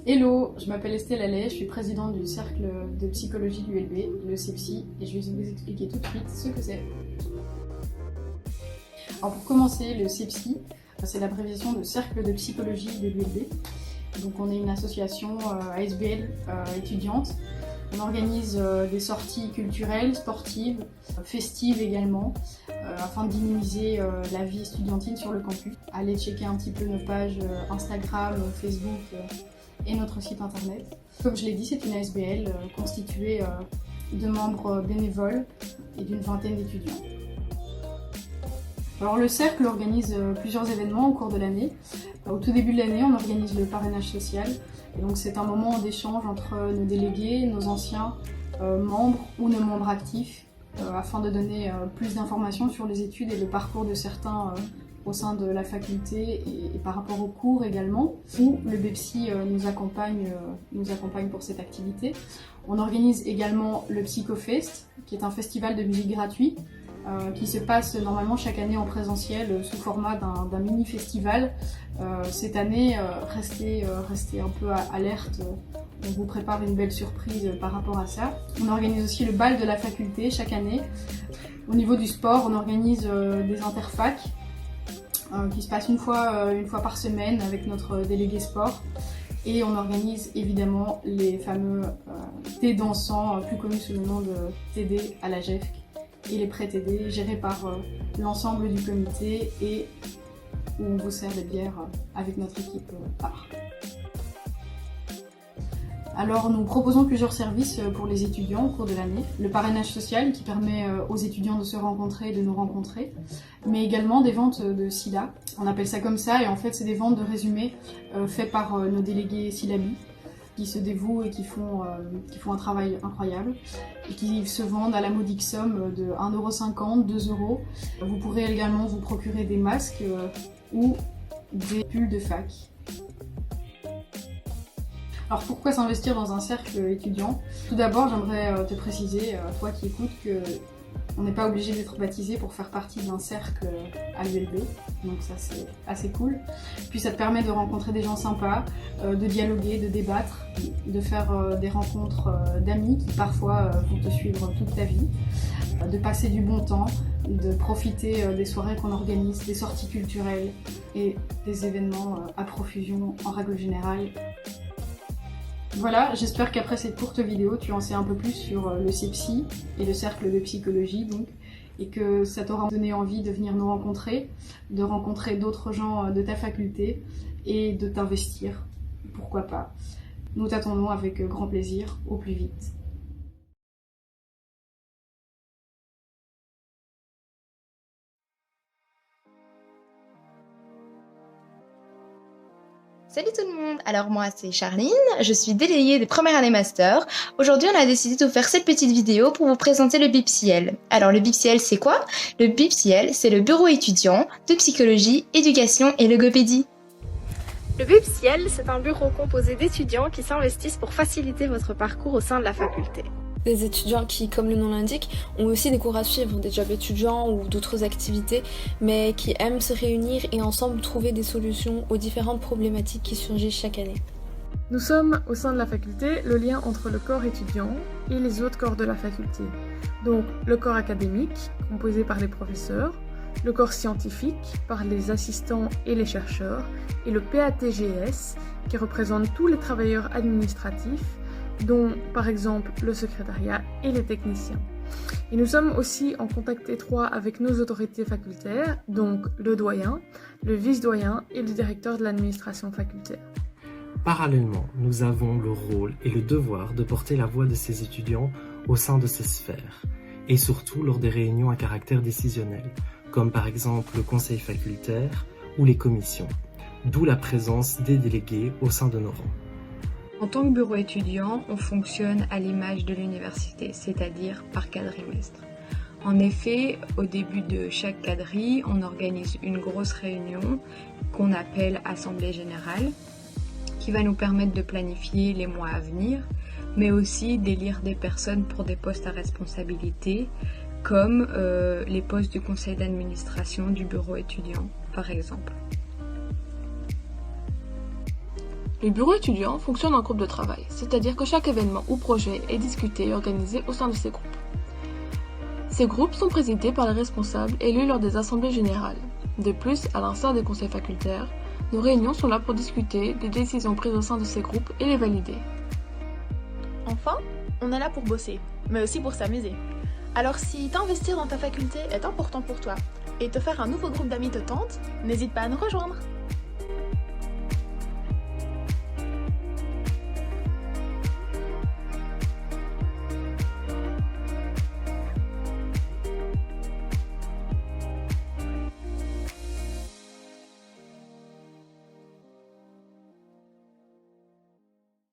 Hello, je m'appelle Estelle Allais, je suis présidente du cercle de psychologie de l'ULB, le CEPSI, et je vais vous expliquer tout de suite ce que c'est. Alors pour commencer, le CEPSI, c'est l'abréviation de cercle de psychologie de l'ULB. Donc on est une association ASBL étudiante. On organise des sorties culturelles, sportives, festives également, afin de dynamiser la vie estudiantine sur le campus. Allez checker un petit peu nos pages Instagram, Facebook et notre site internet. Comme je l'ai dit, c'est une ASBL constituée de membres bénévoles et d'une vingtaine d'étudiants. Alors le cercle organise plusieurs événements au cours de l'année. Au tout début de l'année, on organise le parrainage social. Et donc c'est un moment d'échange entre nos délégués, nos anciens membres ou nos membres actifs, afin de donner plus d'informations sur les études et le parcours de certains au sein de la faculté et par rapport aux cours également, où le BPSI nous accompagne pour cette activité. On organise également le PsychoFest, qui est un festival de musique gratuit, qui se passe normalement chaque année en présentiel sous format d'un mini-festival. Cette année, restez un peu alerte, on vous prépare une belle surprise par rapport à ça. On organise aussi le bal de la faculté chaque année. Au niveau du sport, on organise des interfacs qui se passent une fois par semaine avec notre délégué sport. Et on organise évidemment les fameux thés dansants, plus connus sous le nom de TD à la GEFC, et les pré-TD gérés par l'ensemble du comité et où on vous sert des bières avec notre équipe phare. Alors nous proposons plusieurs services pour les étudiants au cours de l'année. Le parrainage social qui permet aux étudiants de se rencontrer et de nous rencontrer, mais également des ventes de SILA. On appelle ça comme ça et en fait c'est des ventes de résumés faits par nos délégués Syllabi qui se dévouent et qui font un travail incroyable et qui se vendent à la modique somme de 1,50 €, 2 €. Vous pourrez également vous procurer des masques ou des pulls de fac. Alors pourquoi s'investir dans un cercle étudiant? Tout d'abord, j'aimerais te préciser, toi qui écoutes, qu'on n'est pas obligé d'être baptisé pour faire partie d'un cercle à l'ULB, donc ça c'est assez cool. Puis ça te permet de rencontrer des gens sympas, de dialoguer, de débattre, de faire des rencontres d'amis qui parfois vont te suivre toute ta vie, de passer du bon temps, de profiter des soirées qu'on organise, des sorties culturelles et des événements à profusion en règle générale. Voilà, j'espère qu'après cette courte vidéo, tu en sais un peu plus sur le CEPSI et le cercle de psychologie, donc, et que ça t'aura donné envie de venir nous rencontrer, de rencontrer d'autres gens de ta faculté et de t'investir, pourquoi pas. Nous t'attendons avec grand plaisir, au plus vite. Salut tout le monde, alors moi c'est Charline, je suis déléguée des premières années master. Aujourd'hui on a décidé de vous faire cette petite vidéo pour vous présenter le BPSIEL. Alors le BPSIEL c'est quoi? Le BPSIEL c'est le bureau étudiant de psychologie, éducation et logopédie. Le BPSIEL c'est un bureau composé d'étudiants qui s'investissent pour faciliter votre parcours au sein de la faculté. Des étudiants qui, comme le nom l'indique, ont aussi des cours à suivre, des jobs étudiants ou d'autres activités, mais qui aiment se réunir et ensemble trouver des solutions aux différentes problématiques qui surgissent chaque année. Nous sommes, au sein de la faculté, le lien entre le corps étudiant et les autres corps de la faculté. Donc le corps académique, composé par les professeurs, le corps scientifique, par les assistants et les chercheurs, et le PATGS, qui représente tous les travailleurs administratifs, dont par exemple le secrétariat et les techniciens. Et nous sommes aussi en contact étroit avec nos autorités facultaires, donc le doyen, le vice-doyen et le directeur de l'administration facultaire. Parallèlement, nous avons le rôle et le devoir de porter la voix de ces étudiants au sein de ces sphères, et surtout lors des réunions à caractère décisionnel, comme par exemple le conseil facultaire ou les commissions, d'où la présence des délégués au sein de nos rangs. En tant que bureau étudiant, on fonctionne à l'image de l'université, c'est-à-dire par quadrimestre. En effet, au début de chaque quadri, on organise une grosse réunion qu'on appelle Assemblée Générale, qui va nous permettre de planifier les mois à venir, mais aussi d'élire des personnes pour des postes à responsabilité, comme les postes du conseil d'administration du bureau étudiant, par exemple. Le bureau étudiant fonctionne en groupe de travail, c'est-à-dire que chaque événement ou projet est discuté et organisé au sein de ces groupes. Ces groupes sont présidés par les responsables élus lors des assemblées générales. De plus, à l'instar des conseils facultaires, nos réunions sont là pour discuter des décisions prises au sein de ces groupes et les valider. Enfin, on est là pour bosser, mais aussi pour s'amuser. Alors si t'investir dans ta faculté est important pour toi et te faire un nouveau groupe d'amis te tente, n'hésite pas à nous rejoindre.